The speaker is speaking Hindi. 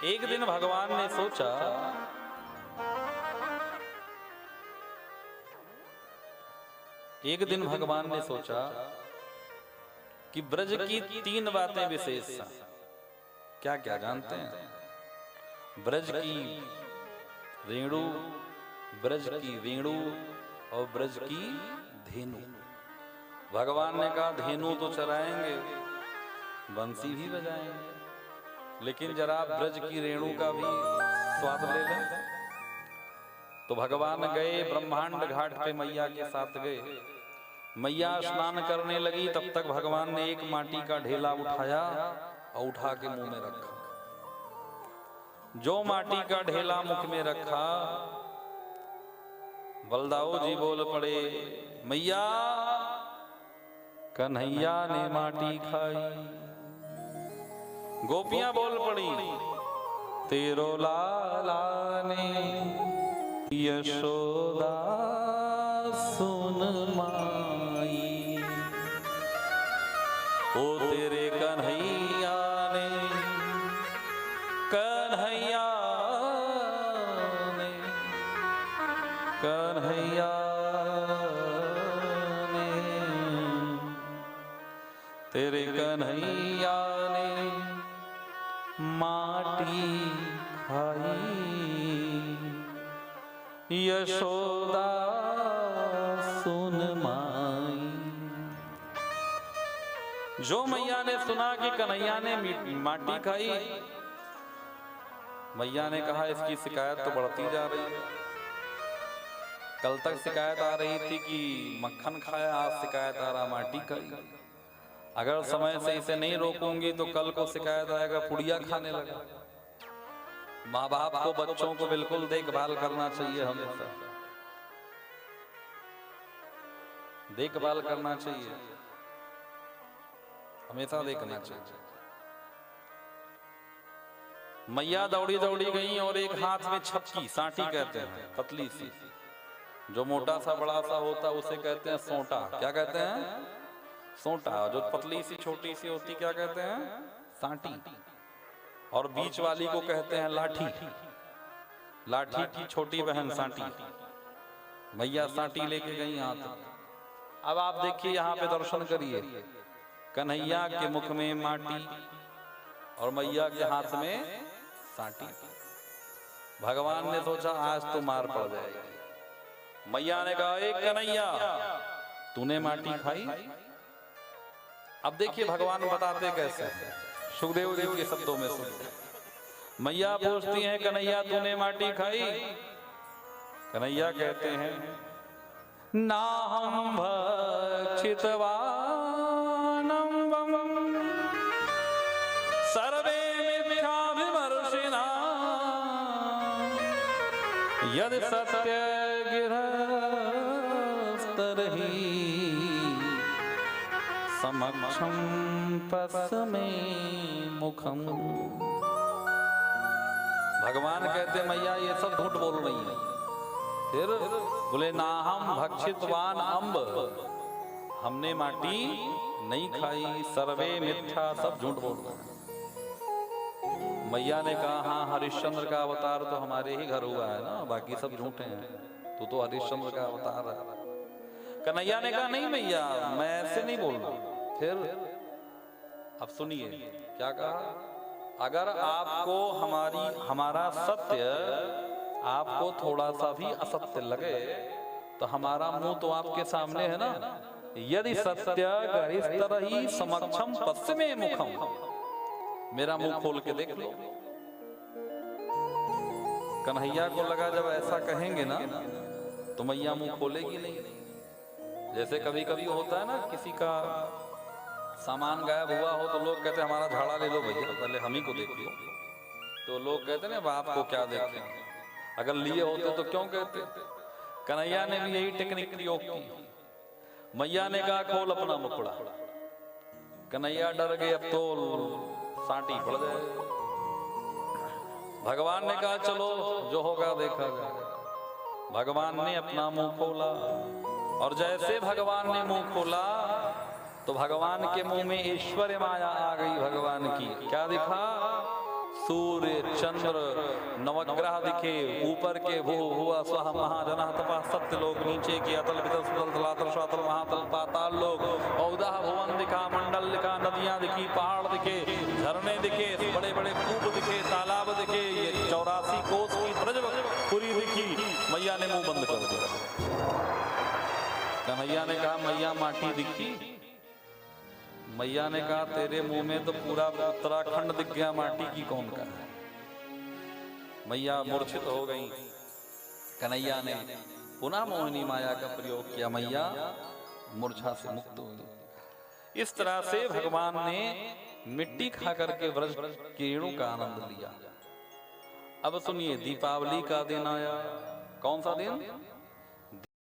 एक दिन भगवान ने सोचा कि ब्रज की 3 बातें विशेष हैं। क्या क्या जानते हैं? ब्रज की रेणु, ब्रज की वेणु और ब्रज की धेनु। भगवान ने कहा धेनु तो चलाएंगे, बंसी भी बजाएंगे, लेकिन जरा ब्रज की रेणु का भी स्वाद ले लें। तो भगवान गए ब्रह्मांड घाट पे, मैया के साथ गए। मैया स्नान करने लगी, तब तक भगवान ने एक माटी का ढेला उठाया और उठा के मुंह में रखा। जो माटी का ढेला मुख में रखा, बलदाऊ जी बोल पड़े, मैया कन्हैया ने माटी खाई। गोपियां बोल पड़ी, तेरो लाला ने यशोदा सुन माई। ओ तेरे कन्हैया ने, कन्हैया ने, कन्हैया ने, तेरे कन्हैया ने माटी खाई। यशोदा सुन माई। जो मैया ने सुना कि कन्हैया ने माटी खाई, मैया ने कहा इसकी शिकायत तो बढ़ती जा रही है। कल तक शिकायत आ रही थी कि मक्खन खाया, आज शिकायत आ रहा माटी खाई। अगर समय से इसे नहीं रोकूंगी तो कल को शिकायत आएगा पुड़िया खाने लगा। माँ बाप को बच्चों को बिल्कुल देखभाल करना चाहिए, हमेशा देखभाल करना चाहिए, हमेशा देखना चाहिए। मैया दौड़ी दौड़ी गई और एक हाथ में छपकी, सांटी कहते हैं, पतली सी, जो मोटा सा बड़ा सा होता उसे कहते हैं सोंटा। क्या कहते हैं? सोंटा। जो पतली सी छोटी सी होती क्या कहते हैं? सांटी। और बीच वाली को कहते हैं लाठी। लाठी की छोटी बहन सांटी। मैया सांटी लेके गई हाथ। अब आप देखिए, यहाँ पे दर्शन करिए, कन्हैया के मुख में माटी और मैया के हाथ में सांटी। भगवान ने सोचा आज तो मार पड़ जाएगी। मैया ने कहा, एक कन्हैया तूने माटी खाई? अब देखिए भगवान बताते कैसे, सुखदेव जी के शब्दों में सुनते। मैया पूछती हैं, कन्हैया तूने माटी खाई? कन्हैया कहते हैं, ना हम भक्षितवानम सर्वे मिथ्याभिमर्शिना यदि सत्य गिरस्तरहि समक्षम पस्मे मुखम। भगवान कहते मैया ये सब झूठ बोल रही है। फिर बोले, ना हम भक्षितवान अम्ब, हमने माटी नहीं खाई, सर्वे मिथ्या, सब झूठ बोल रहे हैं। मैया ने कहा, हाँ हरिश्चंद्र का अवतार तो हमारे ही घर हुआ है ना, बाकी सब झूठे हैं, तू तो हरिश्चंद्र का अवतार है। कन्हैया ने कहा, नहीं मैया मैं ऐसे नहीं बोल रहा। फिर अब सुनिए क्या कहा, अगर आपको हमारा सत्य आपको थोड़ा सा भी असत्य लगे तो हमारा मुंह तो आपके सामने है ना। यदि सत्य गरिस्तरहि समक्षम पश्चिमे मुखम, मेरा मुंह खोल के देख लो। कन्हैया को लगा जब ऐसा कहेंगे ना तो मैया मुंह खोलेगी नहीं। जैसे कभी कभी होता है ना, किसी का सामान गायब हुआ हो तो लोग कहते हैं हमारा झाड़ा ले लो भैया, पहले हम ही को देख लो। तो लोग कहते हैं ना बाप को क्या देखें, अगर लिए होते तो क्यों कहते। कन्हैया ने भी यही टेक्निक प्रयोग की। मैया ने कहा खोल अपना मुखड़ा। कन्हैया डर गए, अब तो सांटी पड़ जाए। भगवान ने कहा चलो जो होगा देखा जाएगा। भगवान ने अपना मुंह खोला और जैसे भगवान ने मुंह खोला तो भगवान के मुंह में ऐश्वर्य माया आ गई। भगवान की क्या दिखा, सूर्य चंद्र नवग्रह दिखे, ऊपर के भू हुआ स्वह महाजना तपा सत्यलोक, नीचे के अतल वितल सुतल तलातल स्वातल महातल पाताल लोक, औदाह भुवन दिखा, मंडल दिखा, नदियां दिखी, पहाड़ दिखे, झरने दिखे, बड़े बड़े कूप दिखे, तालाब दिखे, ये 84 कोस की ब्रजपुरी दिखी। मैया ने मुंह बंद कर दिया। कन्हैया ने कहा मैया माटी दिखी? मैया ने कहा तेरे मुंह में तो पूरा उत्तराखंड दिख गया, माटी की कौन का है। मैया मूर्छित हो गई। कन्हैया ने पुनः मोहिनी माया का प्रयोग किया, मैया मूर्छा से मुक्त हो गई। इस तरह से भगवान ने मिट्टी खा करके व्रज किरणों का आनंद लिया। अब सुनिए, दीपावली का दिन आया। कौन सा दिन?